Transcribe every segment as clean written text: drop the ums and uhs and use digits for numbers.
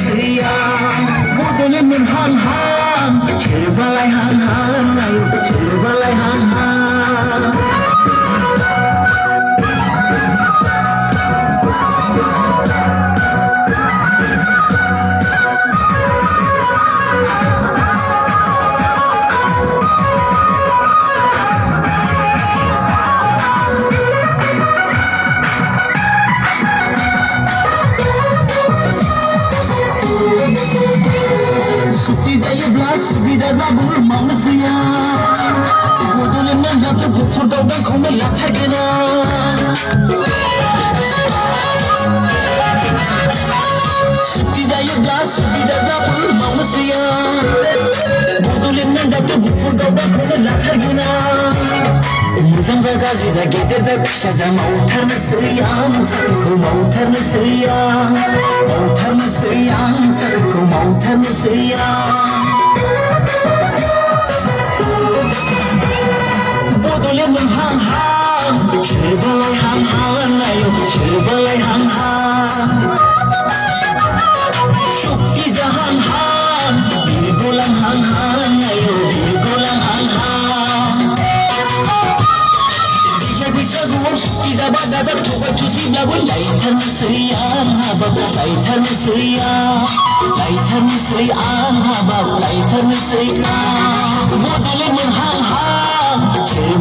Malaysia Modelin min han han Balai han han Ayo balai han han Sudah babur manusia Modelin min jatuh gufur daudang kau melatih kena Suci jaya gas sudah babur manusia Modelin min jatuh gufur daudang kau melatih kena Muzang zaga ziza gedir zaga shaza mautar nasiyang Sarko mautar nasiyang Mautar nasiyang Sarko mautar nasiyang Modelin min han han balai han han Ayo balai han han Shukti zahan han Bilgulang han han Ayo bilgulang han han Bisa guur shukti zaba dada Tuba tusi lagun Laitar nasiyang habab Laitar nasiyang Laitar nasiyang habab Laitar nasiyang Modelin min han han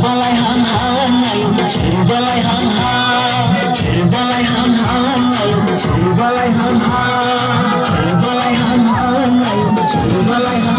Balai han han Ayo balai han han Balai han han Ayo balai han han Balai han han Ayo balai han